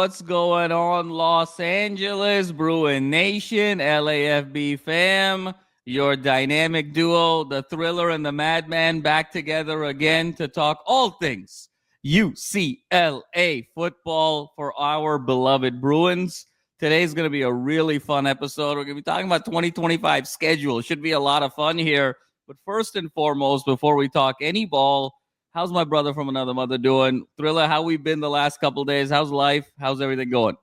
What's going on, Los Angeles, Bruin Nation, LAFB fam? Your dynamic duo, the Thriller and the Madman, back together again to talk all things UCLA football for our beloved Bruins. Today's going to be a really fun episode. We're going to be talking about 2025 schedule. It should be a lot of fun here. But first and foremost, before we talk any ball, how's my brother from another mother doing? Thriller, how we been the last couple of days? How's life? How's everything going?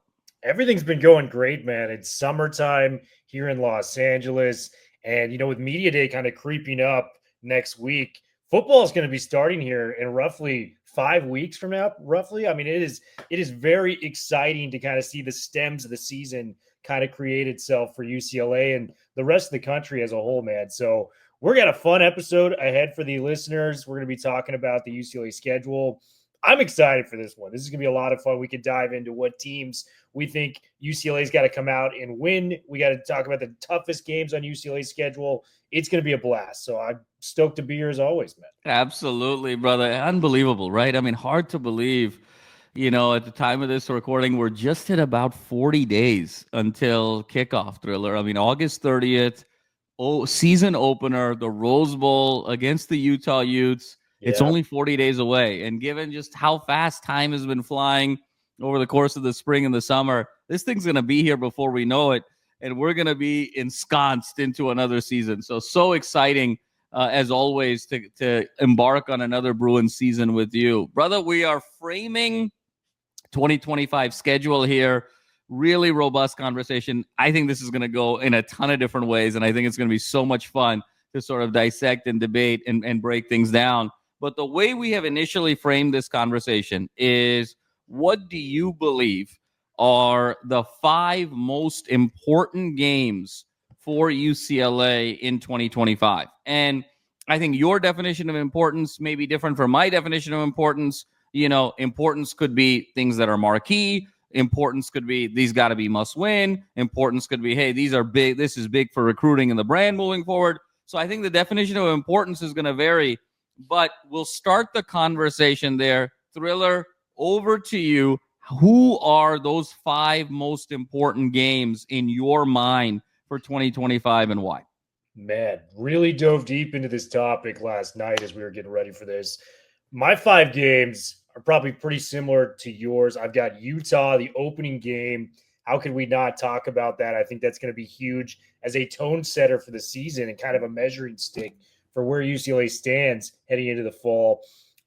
Everything's been going great, man. It's summertime here in Los Angeles. And, with Media Day kind of creeping up next week, football is going to be starting here in roughly 5 weeks from now, roughly. I mean, it is very exciting to kind of see the stems of the season kind of create itself for UCLA and the rest of the country as a whole, man. So we're got a fun episode ahead for the listeners. We're going to be talking about the UCLA schedule. I'm excited for this one. This is going to be a lot of fun. We can dive into what teams we think UCLA's got to come out and win. We got to talk about the toughest games on UCLA's schedule. It's going to be a blast. So I'm stoked to be here as always, man. Absolutely, brother. Unbelievable, right? I mean, hard to believe, at the time of this recording, we're just at about 40 days until kickoff, Thriller. I mean, August 30th, season opener, the Rose Bowl against the Utah Utes. Yeah. It's only 40 days away. And given just how fast time has been flying over the course of the spring and the summer, this thing's going to be here before we know it. And we're going to be ensconced into another season. So exciting, as always, to embark on another Bruins season with you. Brother, we are framing 2025 schedule here. Really robust conversation. I think this is going to go in a ton of different ways. And I think it's going to be so much fun to sort of dissect and debate and break things down. But the way we have initially framed this conversation is, what do you believe are the 5 most important games for UCLA in 2025? And I think your definition of importance may be different from my definition of importance. Importance could be things that are marquee. Importance could be these got to be must win. Importance could be, hey, these are big. This is big for recruiting and the brand moving forward. So I think the definition of importance is going to vary. But we'll start the conversation there. Thriller, over to you. Who are those 5 most important games in your mind for 2025 and why? Man, really dove deep into this topic last night as we were getting ready for this. My 5 games are probably pretty similar to yours. I've got Utah, the opening game. How could we not talk about that? I think that's going to be huge as a tone setter for the season and kind of a measuring stick for where UCLA stands heading into the fall.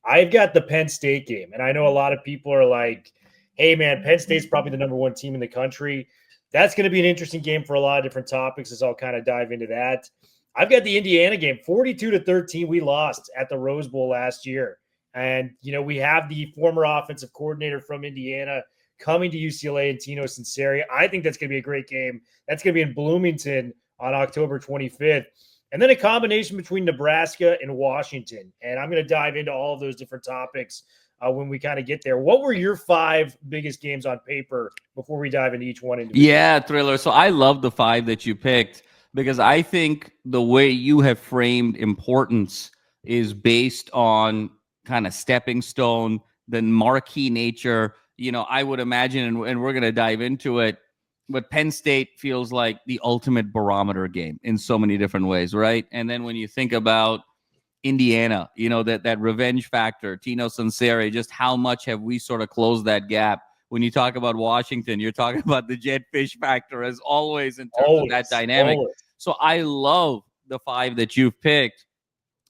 I've got the Penn State game, and I know a lot of people are like, hey, man, Penn State's probably the number 1 team in the country. That's going to be an interesting game for a lot of different topics as I'll kind of dive into that. I've got the Indiana game, 42-13. We lost at the Rose Bowl last year. And, we have the former offensive coordinator from Indiana coming to UCLA and Tino Sinceri. I think that's going to be a great game. That's going to be in Bloomington on October 25th. And then a combination between Nebraska and Washington. And I'm going to dive into all of those different topics when we kind of get there. What were your 5 biggest games on paper before we dive into each one? Yeah, Thriller. So I love the 5 that you picked because I think the way you have framed importance is based on kind of stepping stone, the marquee nature. I would imagine, and we're going to dive into it, but Penn State feels like the ultimate barometer game in so many different ways, right? And then when you think about Indiana, that revenge factor, Tino Sinceri, just how much have we sort of closed that gap? When you talk about Washington, you're talking about the Jetfish factor as always in terms of that dynamic. So I love the 5 that you've picked,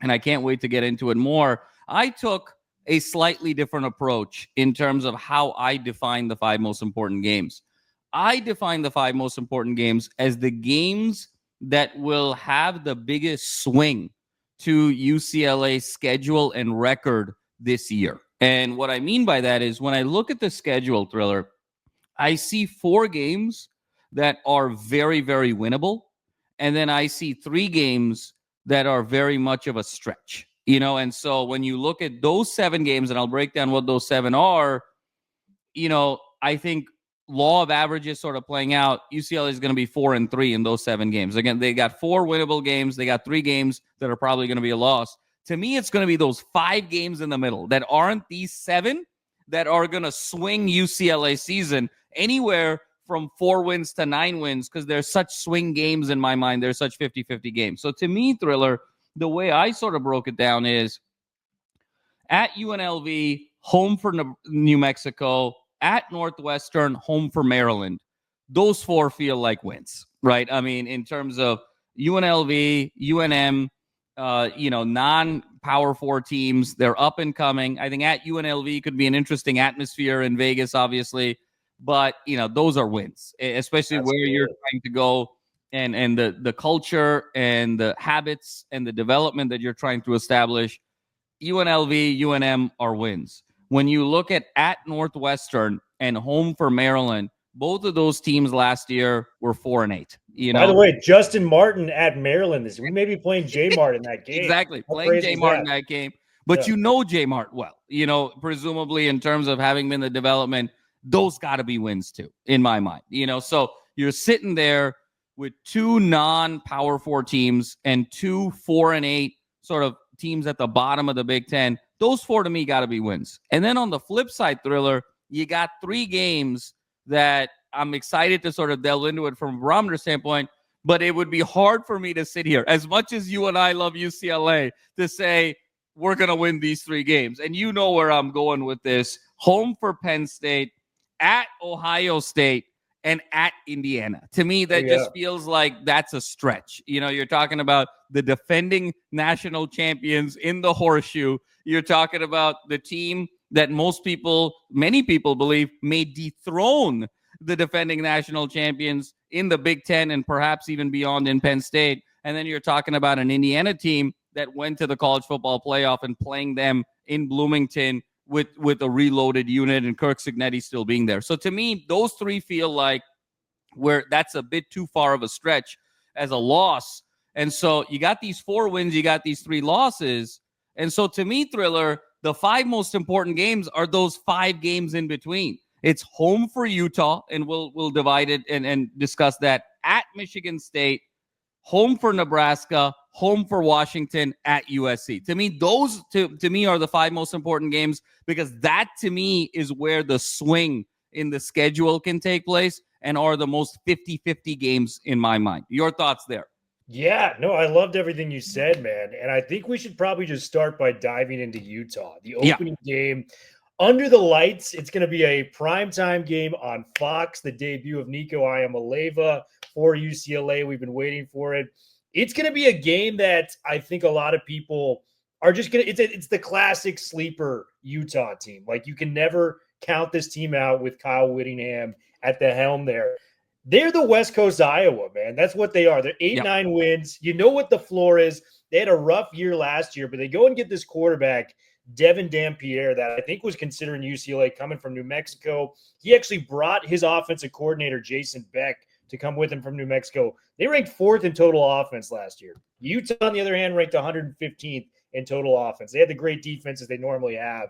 and I can't wait to get into it more. I took a slightly different approach in terms of how I define the 5 most important games. I define the 5 most important games as the games that will have the biggest swing to UCLA's schedule and record this year. And what I mean by that is when I look at the schedule, Thriller, I see 4 games that are very, very winnable. And then I see 3 games that are very much of a stretch. And so when you look at those 7 games, and I'll break down what those 7 are, I think law of averages sort of playing out, UCLA is going to be 4-3 in those 7 games. Again, they got 4 winnable games. They got 3 games that are probably going to be a loss. To me, it's going to be those 5 games in the middle that aren't these 7 that are going to swing UCLA season anywhere from 4 wins to 9 wins, because there's such swing games in my mind. There's such 50-50 games. So to me, Thriller, the way I sort of broke it down is at UNLV, home for New Mexico, at Northwestern, home for Maryland. Those 4 feel like wins, right? I mean, in terms of UNLV, UNM, non-Power 4 teams, they're up and coming. I think at UNLV could be an interesting atmosphere in Vegas, obviously. But, those are wins, especially where you're trying to go and the culture and the habits and the development that you're trying to establish. UNLV, UNM are wins. When you look at Northwestern and home for Maryland, both of those teams last year were 4-8. By the way, Justin Martin at Maryland we may be playing J Mart in that game. Exactly, playing J Mart in that game. But J Mart well. Presumably in terms of having been the development, those got to be wins too, in my mind. So you're sitting there with 2 non-Power 4 teams and 2 4-8 sort of teams at the bottom of the Big Ten. Those 4 to me got to be wins. And then on the flip side, Thriller, you got 3 games that I'm excited to sort of delve into it from a barometer standpoint, but it would be hard for me to sit here, as much as you and I love UCLA, to say we're going to win these 3 games. And you know where I'm going with this. Home for Penn State, at Ohio State, and at Indiana. To me, that just feels like that's a stretch. You're talking about the defending national champions in the horseshoe. You're talking about the team that many people believe may dethrone the defending national champions in the Big Ten and perhaps even beyond in Penn State. And then you're talking about an Indiana team that went to the college football playoff and playing them in Bloomington with a reloaded unit and Kirk Cignetti still being there. So to me, those 3 feel like where that's a bit too far of a stretch as a loss. And so you got these 4 wins, you got these 3 losses. And so to me, Thriller, the 5 most important games are those 5 games in between. It's home for Utah, and we'll divide it and discuss that. At Michigan State, home for Nebraska, home for Washington, at USC. To me, those to me are the 5 most important games, because that to me is where the swing in the schedule can take place and are the most 50-50 games in my mind. Your thoughts there? Yeah, no, I loved everything you said, man. And I think we should probably just start by diving into Utah. The opening game under the lights. It's going to be a primetime game on Fox, the debut of Nico Iamaleava for UCLA. We've been waiting for it. It's going to be a game that I think a lot of people are just going to – it's the classic sleeper Utah team. Like, you can never count this team out with Kyle Whittingham at the helm there. They're the West Coast Iowa, man. That's what they are. They're 8-9 wins. You know what the floor is. They had a rough year last year, but they go and get this quarterback, Devin Dampierre, that I think was considering UCLA coming from New Mexico. He actually brought his offensive coordinator, Jason Beck, to come with him from New Mexico. They ranked 4th in total offense last year. Utah, on the other hand, ranked 115th in total offense. They had the great defenses they normally have.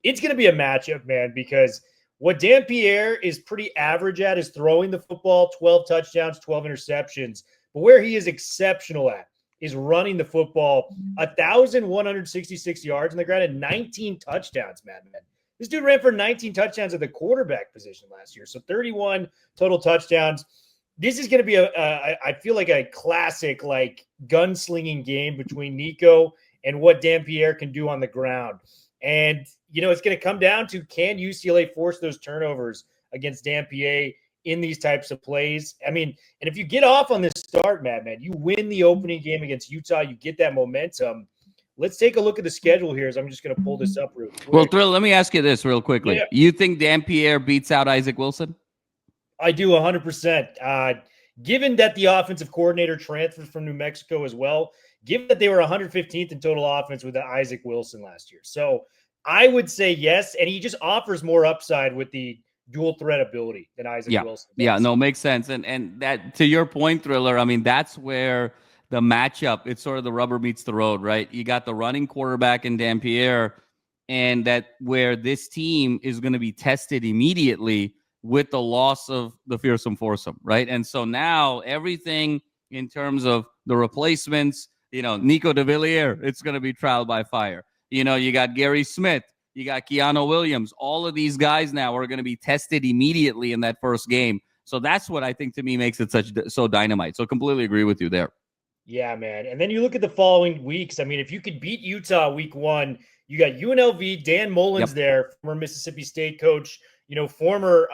It's going to be a matchup, man, because what Dampierre is pretty average at is throwing the football, 12 touchdowns, 12 interceptions. But where he is exceptional at is running the football, 1,166 yards on the ground and 19 touchdowns, Madman. This dude ran for 19 touchdowns at the quarterback position last year. So 31 total touchdowns. This is going to be I feel like a classic, like, gunslinging game between Nico and what Dampierre can do on the ground. And, it's going to come down to, can UCLA force those turnovers against Dampierre in these types of plays? I mean, and if you get off on this start, Madman, you win the opening game against Utah, you get that momentum. Let's take a look at the schedule here, as I'm just going to pull this up real quick. Well, Thrill, let me ask you this real quickly. Yeah. You think Dampierre beats out Isaac Wilson? I do 100%. Given that the offensive coordinator transferred from New Mexico as well, given that they were 115th in total offense with Isaac Wilson last year. So I would say yes, and he just offers more upside with the dual threat ability than Isaac Wilson does. Yeah, no, makes sense. And that, to your point, Thriller, I mean, that's where the matchup, it's sort of the rubber meets the road, right? You got the running quarterback in Dampierre, and that where this team is going to be tested immediately with the loss of the fearsome foursome, right? And so now everything in terms of the replacements, Nico de Villiers, it's going to be trial by fire. You got Gary Smith, You got Keanu Williams. All of these guys now are going to be tested immediately in that first game. So that's what I think to me makes it so dynamite. So completely agree with you there. Yeah, man. And then you look at the following weeks. I mean, if you could beat Utah week 1, you got UNLV, Dan Mullins there, former Mississippi State coach, former,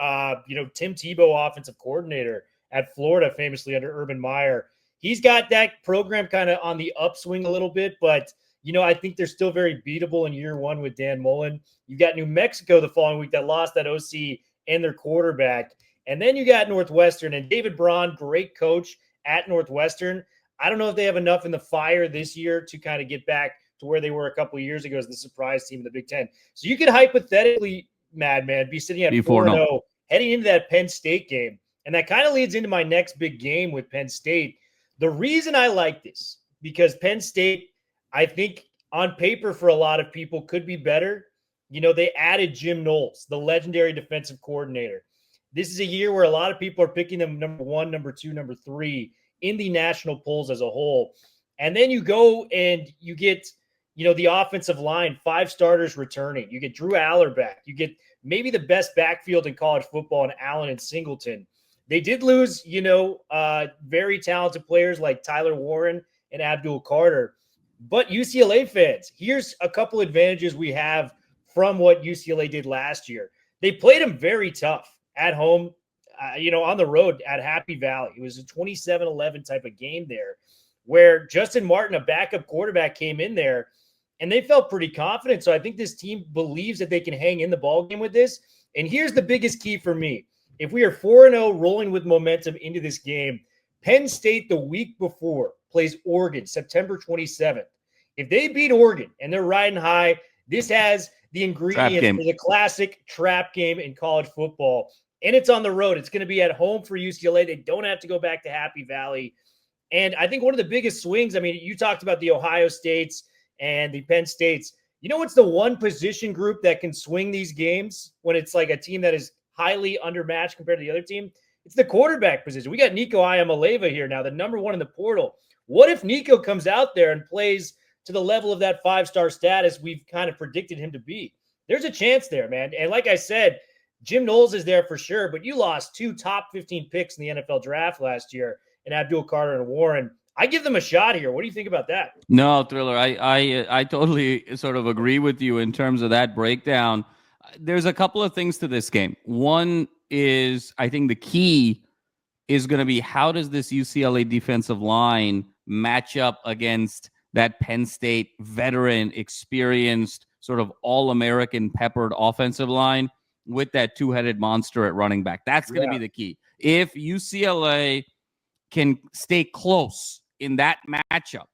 Tim Tebow offensive coordinator at Florida, famously under Urban Meyer. He's got that program kind of on the upswing a little bit, but, I think they're still very beatable in year 1 with Dan Mullen. You got New Mexico the following week that lost that OC and their quarterback. And then you got Northwestern and David Braun, great coach at Northwestern. I don't know if they have enough in the fire this year to kind of get back to where they were a couple of years ago as the surprise team in the Big Ten. So you could hypothetically, Madman, be sitting at 4-0 heading into that Penn State game. And that kind of leads into my next big game with Penn State. The reason I like this, because Penn State, I think on paper for a lot of people could be better. They added Jim Knowles, the legendary defensive coordinator. This is a year where a lot of people are picking them number 1, number 2, number 3 in the national polls as a whole. And then you go and you get, the offensive line, 5 starters returning. You get Drew Aller back. You get maybe the best backfield in college football in Allen and Singleton. They did lose, very talented players like Tyler Warren and Abdul Carter. But UCLA fans, here's a couple advantages we have from what UCLA did last year. They played them very tough at home. On the road at Happy Valley. It was a 27-11 type of game there where Justin Martin, a backup quarterback, came in there and they felt pretty confident. So I think this team believes that they can hang in the ballgame with this. And here's the biggest key for me. If we are 4-0 rolling with momentum into this game, Penn State the week before plays Oregon, September 27th. If they beat Oregon and they're riding high, this has the ingredients for the classic trap game in college football. And it's on the road. It's going to be at home for UCLA. They don't have to go back to Happy Valley. And I think one of the biggest swings, I mean, you talked about the Ohio States and the Penn States. What's the one position group that can swing these games when it's like a team that is highly undermatched compared to the other team? It's the quarterback position. We got Nico Iamaleava here now, the number 1 in the portal. What if Nico comes out there and plays to the level of that 5-star status we've kind of predicted him to be? There's a chance there, man. And like I said, Jim Knowles is there for sure, but you lost 2 top 15 picks in the NFL draft last year in Abdul Carter and Warren. I give them a shot here. What do you think about that? No, Thriller, I totally sort of agree with you in terms of that breakdown. There's a couple of things to this game. One is, I think the key is going to be, how does this UCLA defensive line match up against that Penn State veteran, experienced, sort of all-American peppered offensive line with that 2-headed monster at running back? That's going to be the key. If UCLA can stay close in that matchup,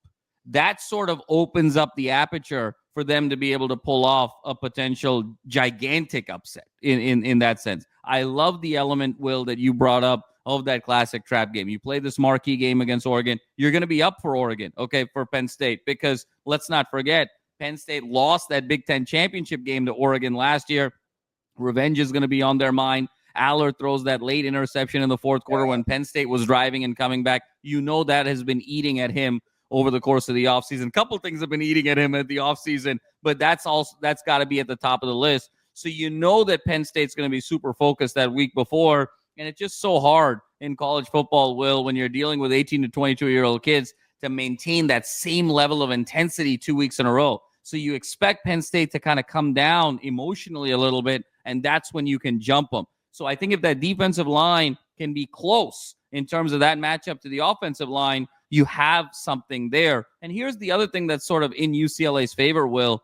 that sort of opens up the aperture for them to be able to pull off a potential gigantic upset in that sense. I love the element, Will, that you brought up of that classic trap game. You play this marquee game against Oregon. You're going to be up for Oregon, for Penn State, because let's not forget, Penn State lost that Big Ten championship game to Oregon last year. Revenge is going to be on their mind. Aller throws that late interception in the fourth quarter when Penn State was driving and coming back. That has been eating at him over the course of the offseason. A couple things have been eating at him at the offseason, but that's got to be at the top of the list. So that Penn State's going to be super focused that week before, and it's just so hard in college football, Will, when you're dealing with 18 to 22-year-old kids to maintain that same level of intensity 2 weeks in a row. So you expect Penn State to kind of come down emotionally a little bit, and that's when you can jump them. So I think if that defensive line can be close in terms of that matchup to the offensive line, you have something there. And here's the other thing that's sort of in UCLA's favor, Will.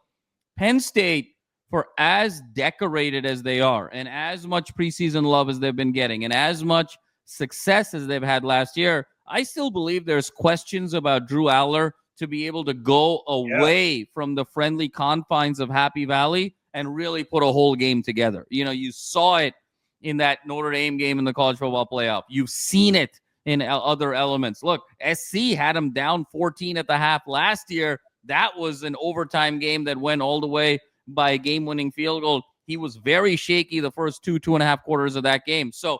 Penn State, for as decorated as they are and as much preseason love as they've been getting and as much success as they've had last year, I still believe there's questions about Drew Aller to be able to go away from the friendly confines of Happy Valley and really put a whole game together. You saw it in that Notre Dame game in the college football playoff. You've seen it in other elements. Look, SC had them down 14 at the half last year. That was an overtime game that went all the way by a game-winning field goal. He was very shaky the first 2.5 quarters of that game. So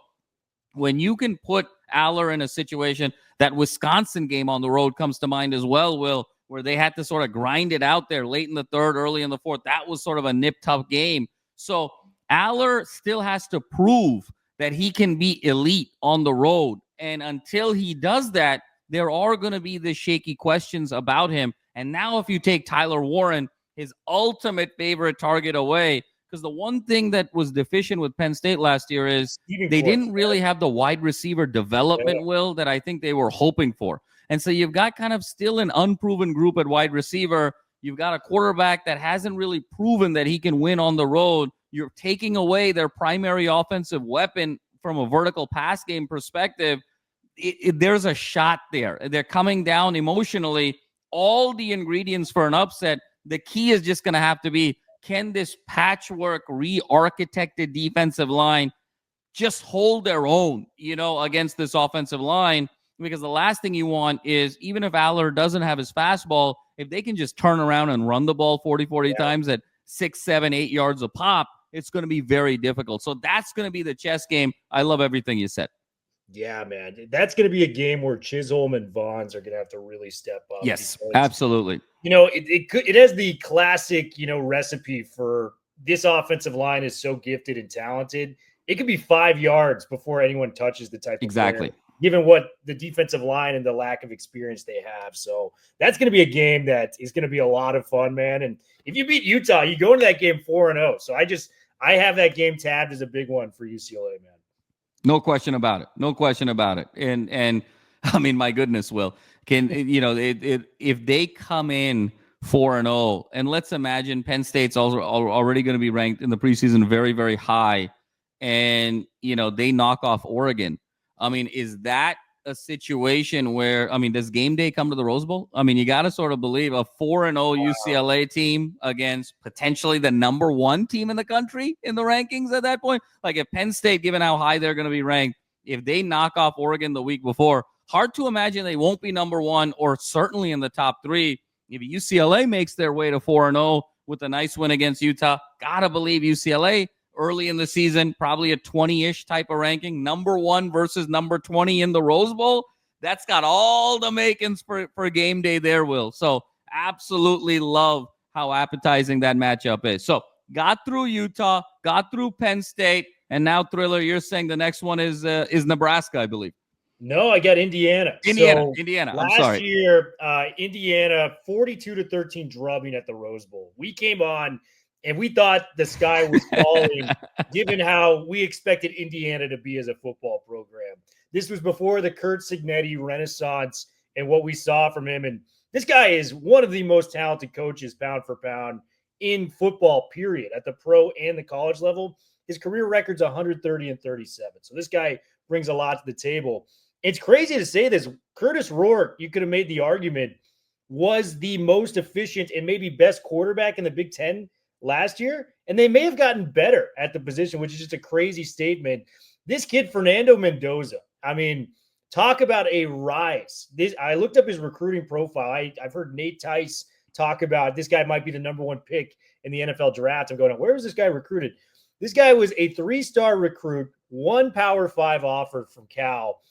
when you can put Aller in a situation, that Wisconsin game on the road comes to mind as well, Will, where they had to sort of grind it out there late in the third, early in the fourth. That was sort of a nip-tough game. So Aller still has to prove that he can be elite on the road. And until he does that, there are going to be the shaky questions about him. And now if you take Tyler Warren, his ultimate favorite target, away, because the one thing that was deficient with Penn State last year is they didn't really have the wide receiver development, Will, that I think they were hoping for. And so you've got kind of still an unproven group at wide receiver. You've got a quarterback that hasn't really proven that he can win on the road. You're taking away their primary offensive weapon from a vertical pass game perspective. There's a shot there. They're coming down emotionally. All the ingredients for an upset. The key is just going to have to be, can this patchwork, re-architected defensive line just hold their own, against this offensive line? Because the last thing you want is, even if Aller doesn't have his fastball, if they can just turn around and run the ball 40 times at 6, 7, 8 yards a pop, it's going to be very difficult. So that's going to be the chess game. I love everything you said. Yeah, man. That's going to be a game where Chisholm and Vaughns are going to have to really step up. Yes, absolutely. It has the classic, recipe for this offensive line is so gifted and talented. It could be 5 yards before anyone touches the type of player, given what the defensive line and the lack of experience they have. So that's going to be a game that is going to be a lot of fun, man. And if you beat Utah, you go into that game 4-0. So I have that game tabbed as a big one for UCLA, man. No question about it. No question about it. And I mean, my goodness, Will, if they come in 4-0, and let's imagine Penn State's also already going to be ranked in the preseason very, very high, and they knock off Oregon. I mean, is that a situation where, does game day come to the Rose Bowl? I mean, you got to sort of believe a 4-0 UCLA team against potentially the number 1 team in the country in the rankings at that point. Like, if Penn State, given how high they're going to be ranked, if they knock off Oregon the week before, hard to imagine they won't be number 1 or certainly in the top 3. If UCLA makes their way to 4-0 with a nice win against Utah, got to believe UCLA early in the season, probably a 20-ish type of ranking, number 1 versus number 20 in the Rose Bowl. That's got all the makings for game day there, Will. So absolutely love how appetizing that matchup is. So got through Utah, got through Penn State, and now, Thriller, you're saying the next one is Nebraska, I believe. No, I got Indiana. Indiana. Last year, Indiana 42-13 drubbing at the Rose Bowl. We came on and we thought the sky was falling, given how we expected Indiana to be as a football program. This was before the Curt Cignetti renaissance and what we saw from him. And this guy is one of the most talented coaches, pound for pound, in football, period, at the pro and the college level. His career record's 130-37. So this guy brings a lot to the table. It's crazy to say this. Curtis Rourke, you could have made the argument, was the most efficient and maybe best quarterback in the Big Ten last year, and they may have gotten better at the position, which is just a crazy statement. This kid, Fernando Mendoza, talk about a rise. I looked up his recruiting profile. I've heard Nate Tice talk about this guy might be the number 1 pick in the NFL draft. I'm going, where was this guy recruited? This guy was a 3-star recruit, 1 Power 5 offer from Cal,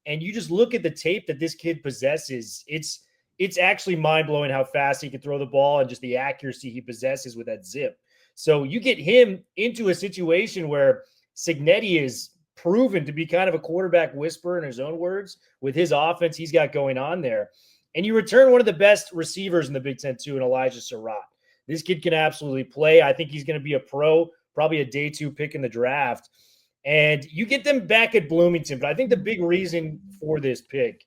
and you just look at the tape that this kid possesses. It's actually mind-blowing how fast he can throw the ball and just the accuracy he possesses with that zip. So you get him into a situation where Cignetti is proven to be kind of a quarterback whisperer in his own words with his offense he's got going on there. And you return one of the best receivers in the Big Ten too, in Elijah Surratt. This kid can absolutely play. I think he's going to be a pro, probably a day 2 pick in the draft. And you get them back at Bloomington. But I think the big reason for this pick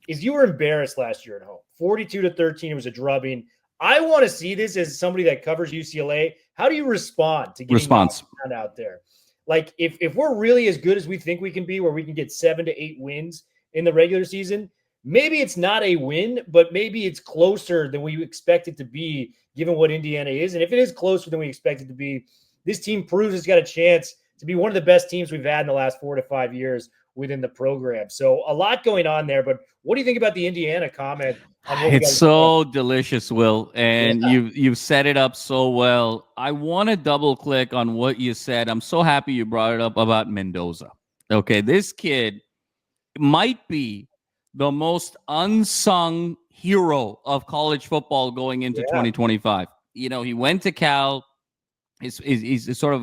is you were embarrassed last year at home. 42-13, it was a drubbing. I want to see this as somebody that covers UCLA. How do you respond to getting out there? Like, if we're really as good as we think we can be, where we can get 7 to 8 wins in the regular season, maybe it's not a win, but maybe it's closer than we expect it to be, given what Indiana is. And if it is closer than we expect it to be, this team proves it's got a chance to be one of the best teams we've had in the last 4 to 5 years within the program. So a lot going on there, but what do you think about the Indiana comment? It's so delicious, Will, and you've set it up so well. I want to double click on what you said. I'm so happy you brought it up about Mendoza. Okay, this kid might be the most unsung hero of college football going into 2025. You know, he went to Cal. He's sort of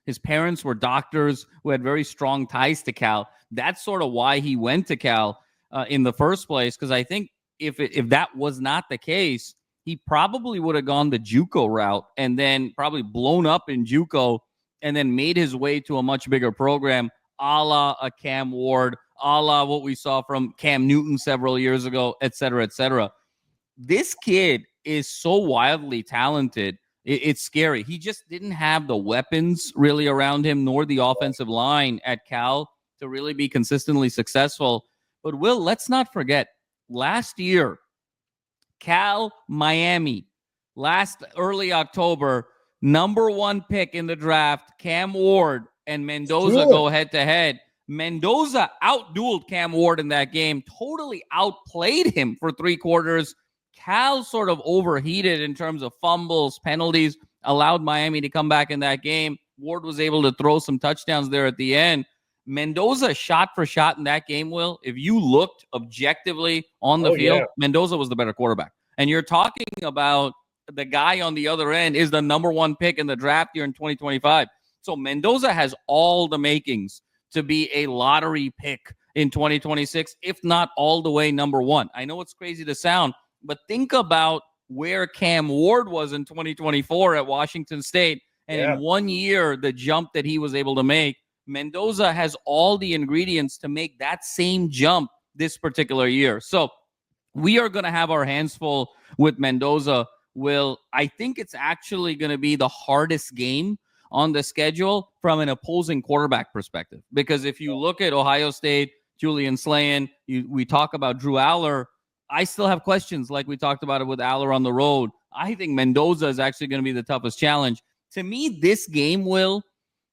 his parents were doctors who had very strong ties to Cal. That's sort of why he went to Cal in the first place. Because I think if that was not the case, he probably would have gone the JUCO route and then probably blown up in JUCO and then made his way to a much bigger program, a la a Cam Ward, a la what we saw from Cam Newton several years ago, et cetera, et cetera. This kid is so wildly talented. It's scary. He just didn't have the weapons really around him, nor the offensive line at Cal to really be consistently successful. But Will, let's not forget, last year, Cal, Miami, last early October, number 1 pick in the draft, Cam Ward and Mendoza go head to head. Mendoza outdueled Cam Ward in that game, totally outplayed him for 3 quarters. Cal sort of overheated in terms of fumbles, penalties, allowed Miami to come back in that game. Ward was able to throw some touchdowns there at the end. Mendoza shot for shot in that game, Will. If you looked objectively on the field, Mendoza was the better quarterback. And you're talking about the guy on the other end is the number 1 pick in the draft here in 2025. So Mendoza has all the makings to be a lottery pick in 2026, if not all the way number 1. I know it's crazy to sound, but think about where Cam Ward was in 2024 at Washington State. And in 1 year, the jump that he was able to make, Mendoza has all the ingredients to make that same jump this particular year. So we are going to have our hands full with Mendoza. Will, I think it's actually going to be the hardest game on the schedule from an opposing quarterback perspective. Because if you look at Ohio State, Julian Slayan, we talk about Drew Aller, I still have questions like we talked about it with Aller on the road. I think Mendoza is actually going to be the toughest challenge. To me, this game, Will,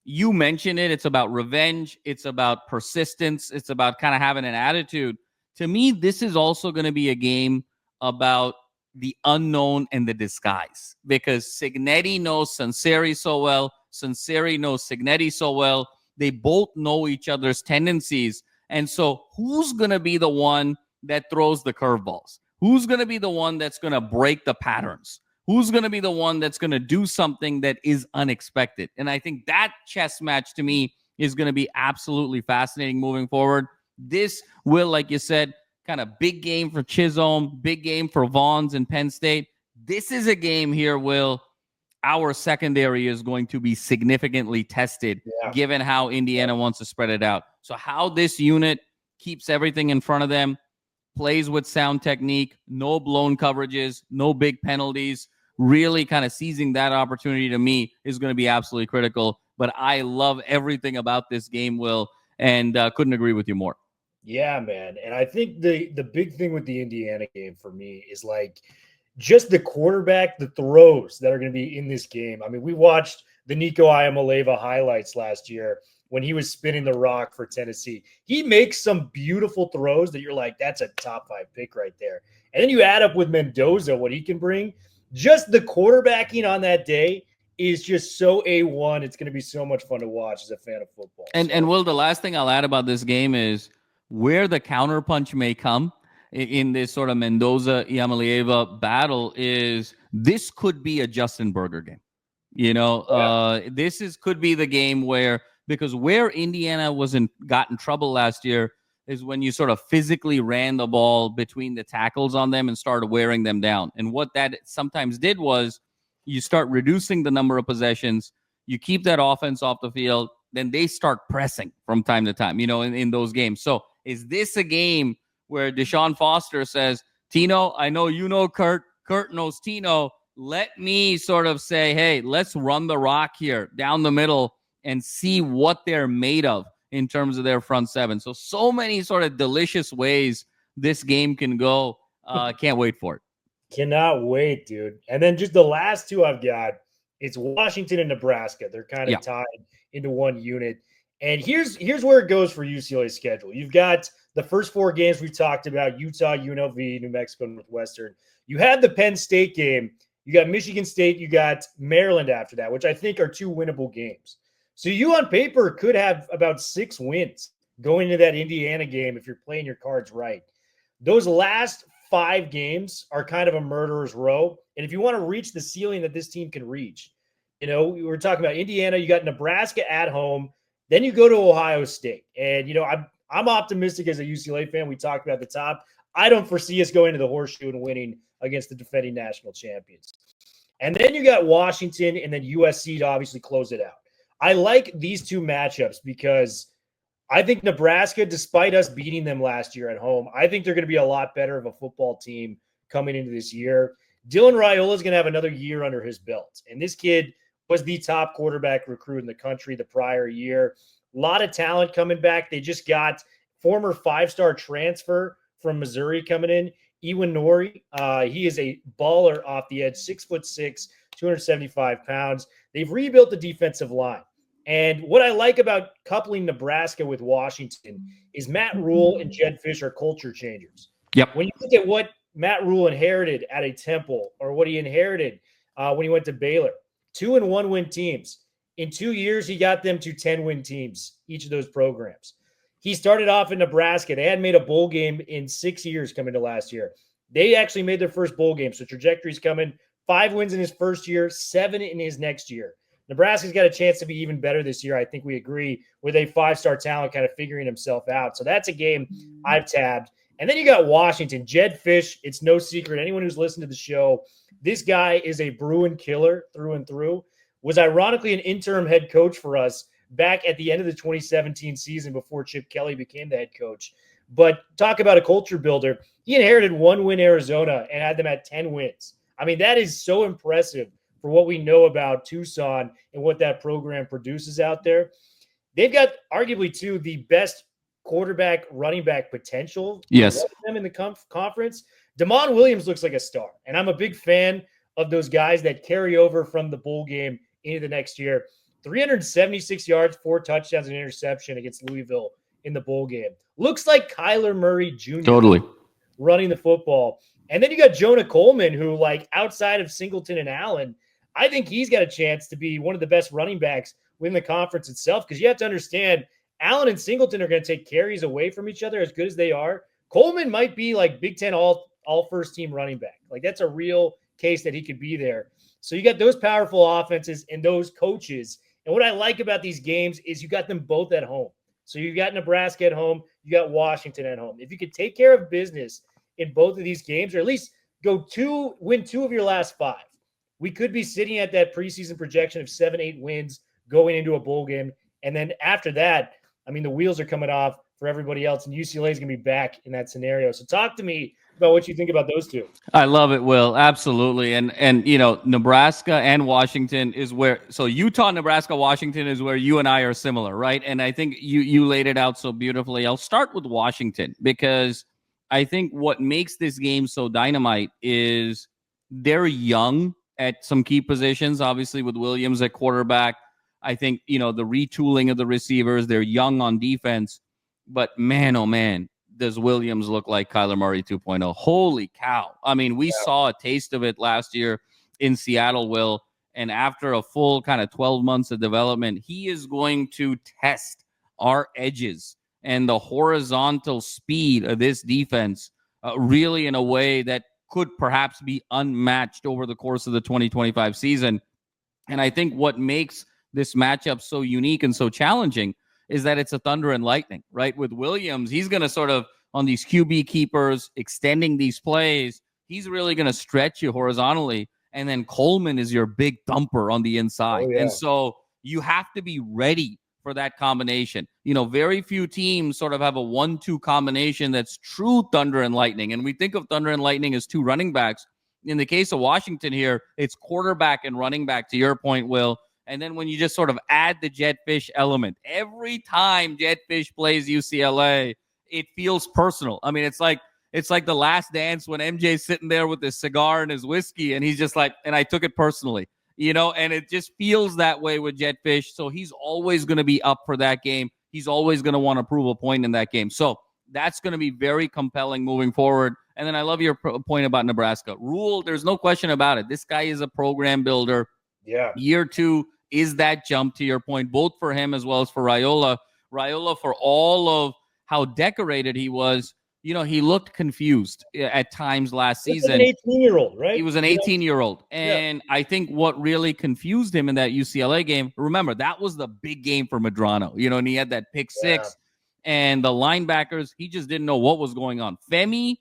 you mentioned it. It's about revenge. It's about persistence. It's about kind of having an attitude. To me, this is also going to be a game about the unknown and the disguise, because Cignetti knows Sanseri so well. Sanseri knows Cignetti so well. They both know each other's tendencies. And so who's going to be the one that throws the curveballs? Who's going to be the one that's going to break the patterns? Who's going to be the one that's going to do something that is unexpected? And I think that chess match to me is going to be absolutely fascinating moving forward. This will, like you said, kind of big game for Chisholm, big game for Vaughns and Penn State. This is a game here, Will. Our secondary is going to be significantly tested given how Indiana wants to spread it out. So how this unit keeps everything in front of them, plays with sound technique, no blown coverages, no big penalties, really kind of seizing that opportunity to me is going to be absolutely critical. But I love everything about this game, Will, and couldn't agree with you more. Yeah, man. And I think the big thing with the Indiana game for me is like just the quarterback, the throws that are going to be in this game. I mean, we watched the Nico Iamaleava highlights last year when he was spinning the rock for Tennessee. He makes some beautiful throws that you're like, that's a top 5 pick right there. And then you add up with Mendoza, what he can bring. Just the quarterbacking on that day is just so A1. It's going to be so much fun to watch as a fan of football. And Will, the last thing I'll add about this game is where the counterpunch may come in this sort of Mendoza-Iamaleava battle is this could be a Justin Berger game. You know, this could be the game where, because where Indiana got in trouble last year is when you sort of physically ran the ball between the tackles on them and started wearing them down. And what that sometimes did was you start reducing the number of possessions, you keep that offense off the field, then they start pressing from time to time, you know, in those games. So is this a game where DeShaun Foster says, Tino, I know you know Kurt knows Tino, let me sort of say, hey, let's run the rock here down the middle and see what they're made of in terms of their front seven. So many sort of delicious ways this game can go. Can't wait for it. Cannot wait, dude. And then just the last two I've got, it's Washington and Nebraska. They're kind of tied into one unit. And here's where it goes for UCLA's schedule. You've got the first 4 games we've talked about, Utah, UNLV, New Mexico, Northwestern. You had the Penn State game. You got Michigan State. You got Maryland after that, which I think are 2 winnable games. So you on paper could have about 6 wins going into that Indiana game if you're playing your cards right. Those last 5 games are kind of a murderer's row. And if you want to reach the ceiling that this team can reach, we were talking about Indiana, you got Nebraska at home, then you go to Ohio State. And, I'm optimistic as a UCLA fan. We talked about the top. I don't foresee us going to the horseshoe and winning against the defending national champions. And then you got Washington and then USC to obviously close it out. I like these two matchups because I think Nebraska, despite us beating them last year at home, I think they're going to be a lot better of a football team coming into this year. Dylan Raiola is going to have another year under his belt. And this kid was the top quarterback recruit in the country the prior year. A lot of talent coming back. They just got former 5-star transfer from Missouri coming in, Ewan Nori. He is a baller off the edge, 6'6", 275 pounds. They've rebuilt the defensive line. And what I like about coupling Nebraska with Washington is Matt Rule and Jed Fish are culture changers. Yep. When you look at what Matt Rule inherited at a Temple or what he inherited when he went to Baylor, 2-1 win teams. In 2 years, he got them to 10-win teams, each of those programs. He started off in Nebraska. They hadn't made a bowl game in 6 years coming to last year. They actually made their first bowl game, so trajectory's coming. 5 wins in his first year, 7 in his next year. Nebraska's got a chance to be even better this year. I think we agree with a 5-star talent kind of figuring himself out. So that's a game I've tabbed. And then you got Washington. Jed Fish, it's no secret. Anyone who's listened to the show, this guy is a Bruin killer through and through. Was ironically an interim head coach for us back at the end of the 2017 season before Chip Kelly became the head coach. But talk about a culture builder. He inherited 1-win Arizona and had them at 10 wins. I mean, that is so impressive for what we know about Tucson and what that program produces out there. They've got arguably the best quarterback, running back potential. Yes. Them in the conference. Damon Williams looks like a star. And I'm a big fan of those guys that carry over from the bowl game into the next year. 376 yards, 4 touchdowns, and interception against Louisville in the bowl game. Looks like Kyler Murray Jr. Totally running the football. And then you got Jonah Coleman, who, like, outside of Singleton and Allen, I think he's got a chance to be one of the best running backs within the conference itself, because you have to understand Allen and Singleton are going to take carries away from each other as good as they are. Coleman might be like Big Ten all first team running back. Like, that's a real case that he could be there. So you got those powerful offenses and those coaches. And what I like about these games is you got them both at home. So you got Nebraska at home, you got Washington at home. If you could take care of business in both of these games, or at least win 2 of your last 5, we could be sitting at that preseason projection of 7-8 wins going into a bowl game. And then after that, I mean, the wheels are coming off for everybody else, and UCLA is going to be back in that scenario. So talk to me about what you think about those two. I love it, Will. Absolutely. And Nebraska and Washington is where, so Utah, Nebraska, Washington is where you and I are similar, right? And I think you laid it out so beautifully. I'll start with Washington because I think what makes this game so dynamite is they're young at some key positions, obviously with Williams at quarterback. I think, the retooling of the receivers, they're young on defense, but man, oh man, does Williams look like Kyler Murray 2.0. Holy cow. I mean, we saw a taste of it last year in Seattle, Will, and after a full kind of 12 months of development, he is going to test our edges and the horizontal speed of this defense really in a way that could perhaps be unmatched over the course of the 2025 season. And I think what makes this matchup so unique and so challenging is that it's a thunder and lightning, right? With Williams, he's going to sort of, on these QB keepers, extending these plays, he's really going to stretch you horizontally. And then Coleman is your big thumper on the inside. Oh, yeah. And so you have to be ready for that combination. Very few teams sort of have a 1-2 combination that's true thunder and lightning. And we think of thunder and lightning as 2 running backs. In the case of Washington here, it's quarterback and running back, to your point, Will. And then when you just sort of add the Jed Fish element, every time Jed Fish plays UCLA, it feels personal. I mean, it's like The Last Dance when MJ's sitting there with his cigar and his whiskey, and he's just like, and I took it personally, and it just feels that way with Jed Fish. So he's always going to be up for that game. He's always going to want to prove a point in that game. So that's going to be very compelling moving forward. And then I love your point about Nebraska. Rule, there's no question about it. This guy is a program builder. Yeah. Year 2 is that jump, to your point, both for him as well as for Raiola. Raiola, for all of how decorated he was, he looked confused at times last season. Like an 18-year-old, right? He was an 18-year-old. And I think what really confused him in that UCLA game, remember, that was the big game for Medrano, and he had that pick six. And the linebackers, he just didn't know what was going on. Femi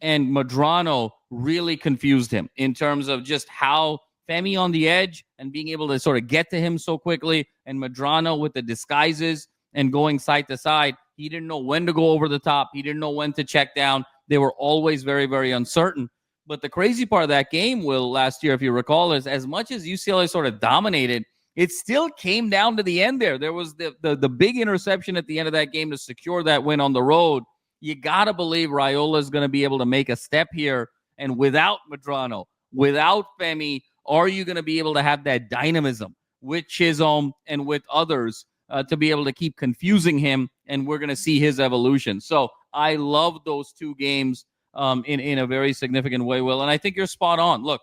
and Medrano really confused him in terms of just how Femi on the edge and being able to sort of get to him so quickly, and Medrano with the disguises and going side to side. He didn't know when to go over the top. He didn't know when to check down. They were always very, very uncertain. But the crazy part of that game, Will, last year, if you recall, is as much as UCLA sort of dominated, it still came down to the end there. There was the big interception at the end of that game to secure that win on the road. You got to believe Raiola is going to be able to make a step here. And without Medrano, without Femi, are you going to be able to have that dynamism with Chisholm and with others to be able to keep confusing him? And we're going to see his evolution. So I love those two games in a very significant way, Will. And I think you're spot on. Look,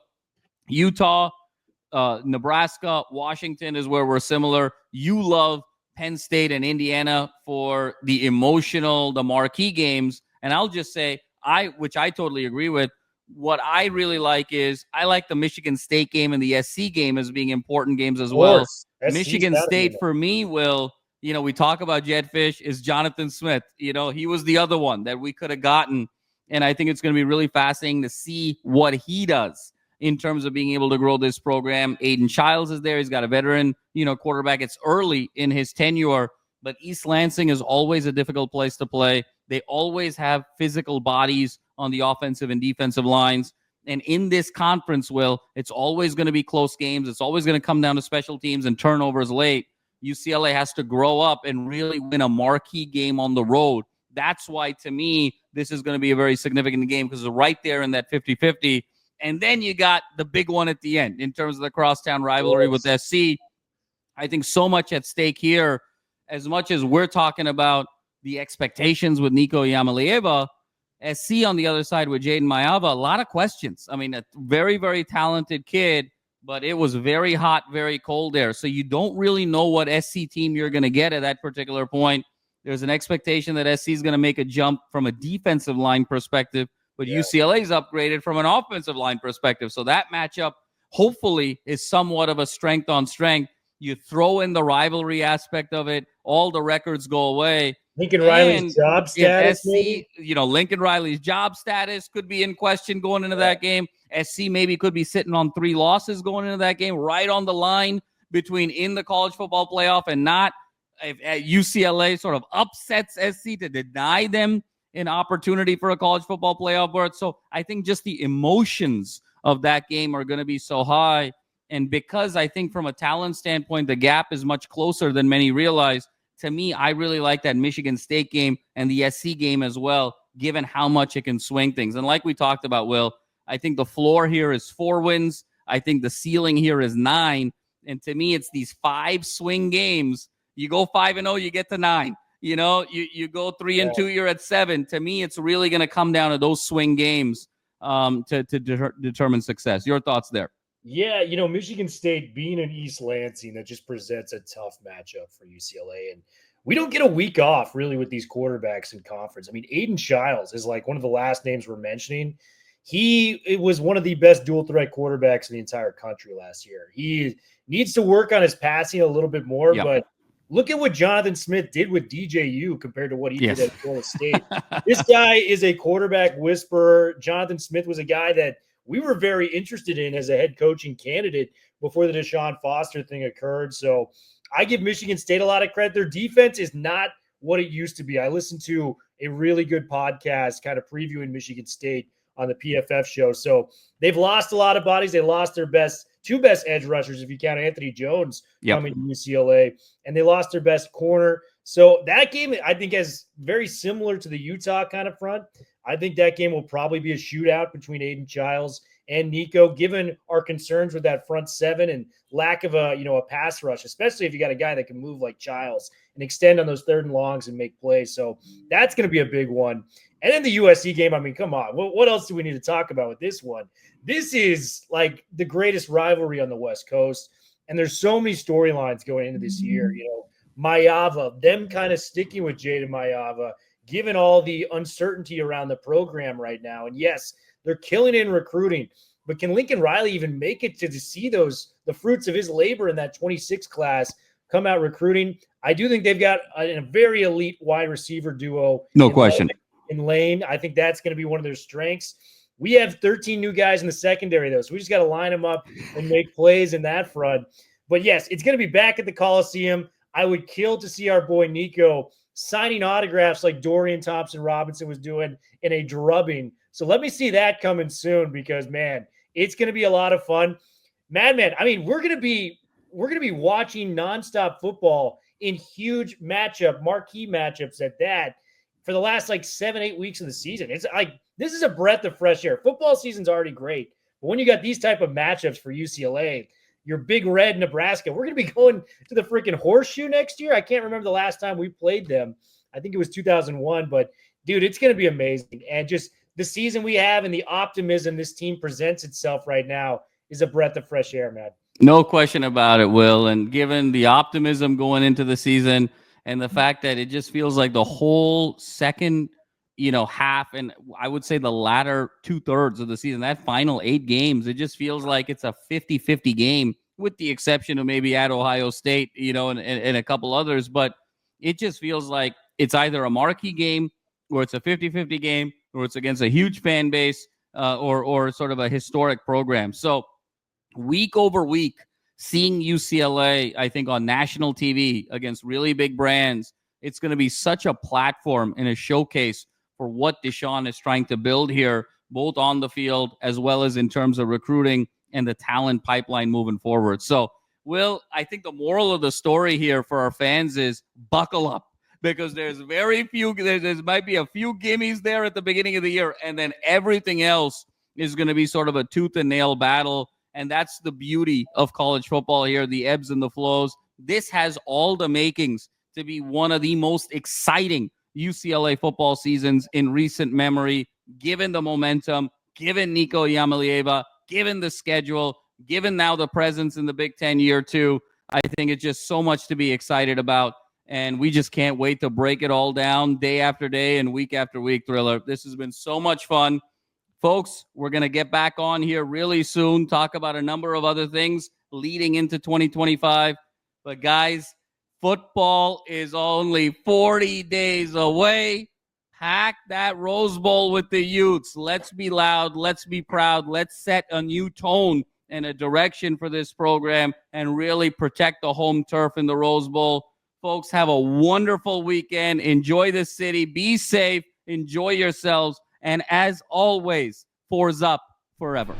Utah, Nebraska, Washington is where we're similar. You love Penn State and Indiana for the emotional, the marquee games. And I'll just say, which I totally agree with, what I really like is I like the Michigan State game and the SC game as being important games as well. Michigan State for me, Will, we talk about Jetfish, is Jonathan Smith. He was the other one that we could have gotten. And I think it's going to be really fascinating to see what he does in terms of being able to grow this program. Aiden Childs is there. He's got a veteran, quarterback. It's early in his tenure, but East Lansing is always a difficult place to play. They always have physical bodies on the offensive and defensive lines. And in this conference, Will, it's always going to be close games. It's always going to come down to special teams and turnovers late. UCLA has to grow up and really win a marquee game on the road. That's why, to me, this is going to be a very significant game because it's right there in that 50-50. And then you got the big one at the end in terms of the crosstown rivalry with SC. I think so much at stake here. As much as we're talking about the expectations with Nico Iamaleava, SC on the other side with Jaden Iamaleava, a lot of questions. I mean, a very, very talented kid, but it was very hot, very cold there. So you don't really know what SC team you're going to get at that particular point. There's an expectation that SC is going to make a jump from a defensive line perspective, but UCLA's upgraded from an offensive line perspective. So that matchup hopefully is somewhat of a strength on strength. You throw in the rivalry aspect of it, all the records go away. Lincoln Riley's job status. SC, Lincoln Riley's job status could be in question going into that game. SC maybe could be sitting on 3 losses going into that game, right on the line between in the college football playoff and not. If UCLA sort of upsets SC to deny them an opportunity for a college football playoff berth. So I think just the emotions of that game are going to be so high. And because I think from a talent standpoint, the gap is much closer than many realize, to me, I really like that Michigan State game and the SC game as well, given how much it can swing things. And like we talked about, Will, I think the floor here is 4 wins. I think the ceiling here is 9. And to me, it's these 5 swing games. You go 5-0, you get to 9. You go 3-2, you're at 7. To me, it's really going to come down to those swing games to determine success. Your thoughts there? Yeah, Michigan State being in East Lansing, that just presents a tough matchup for UCLA. And we don't get a week off, really, with these quarterbacks in conference. I mean, Aiden Childs is like one of the last names we're mentioning. It was one of the best dual-threat quarterbacks in the entire country last year. He needs to work on his passing a little bit more, but look at what Jonathan Smith did with DJU compared to what he did at Florida State. This guy is a quarterback whisperer. Jonathan Smith was a guy that we were very interested in as a head coaching candidate before the DeShaun Foster thing occurred. So I give Michigan State a lot of credit. Their defense is not what it used to be. I listened to a really good podcast kind of previewing Michigan State on the PFF show. So they've lost a lot of bodies. They lost their 2 best edge rushers, if you count Anthony Jones coming to UCLA, and they lost their best corner. So that game, I think, is very similar to the Utah kind of front. I think that game will probably be a shootout between Aiden Childs and Nico, given our concerns with that front 7 and lack of a pass rush, especially if you got a guy that can move like Childs and extend on those 3rd and longs and make plays. So that's going to be a big one. And then the USC game, I mean, come on. What else do we need to talk about with this one? This is like the greatest rivalry on the West Coast. And there's so many storylines going into this year. Iamaleava, them kind of sticking with Jaden Iamaleava, given all the uncertainty around the program right now. And yes, they're killing it in recruiting, but can Lincoln Riley even make it to see the fruits of his labor in that 26 class come out recruiting? I do think they've got a very elite wide receiver duo. No question. In Lane. I think that's going to be one of their strengths. We have 13 new guys in the secondary, though, so we just got to line them up and make plays in that front. But yes, it's going to be back at the Coliseum. I would kill to see our boy Nico signing autographs like Dorian Thompson-Robinson was doing in a drubbing. So let me see that coming soon because, man, it's going to be a lot of fun. Madman, I mean, we're going to be watching nonstop football in huge marquee matchups at that for the last 7-8 weeks of the season. It's like this is a breath of fresh air. Football season's already great, but when you got these type of matchups for UCLA, your Big Red Nebraska, we're going to be going to the freaking Horseshoe next year. I can't remember the last time we played them. I think it was 2001, but dude, it's going to be amazing. And just the season we have and the optimism this team presents itself right now is a breath of fresh air, man. No question about it, Will. And given the optimism going into the season and the fact that it just feels like the whole second, half, and I would say the latter 2/3 of the season, that final 8 games, it just feels like it's a 50-50 game with the exception of maybe at Ohio State, and a couple others. But it just feels like it's either a marquee game or it's a 50-50 game or it's against a huge fan base or sort of a historic program. So week over week, seeing UCLA, I think, on national TV against really big brands, it's going to be such a platform and a showcase for what DeShaun is trying to build here, both on the field as well as in terms of recruiting and the talent pipeline moving forward. So, Will, I think the moral of the story here for our fans is buckle up because there's very few, there might be a few gimmies there at the beginning of the year, and then everything else is going to be sort of a tooth and nail battle. And that's the beauty of college football here, the ebbs and the flows. This has all the makings to be one of the most exciting UCLA football seasons in recent memory, given the momentum, given Nico Iamaleava, given the schedule, given now the presence in the Big Ten year two. I think it's just so much to be excited about, and we just can't wait to break it all down day after day and week after week, Thriller. This has been so much fun. Folks, we're going to get back on here really soon, talk about a number of other things leading into 2025. But guys, football is only 40 days away. Pack that Rose Bowl with the Utes. Let's be loud. Let's be proud. Let's set a new tone and a direction for this program and really protect the home turf in the Rose Bowl. Folks, have a wonderful weekend. Enjoy the city. Be safe. Enjoy yourselves. And as always, fours up forever.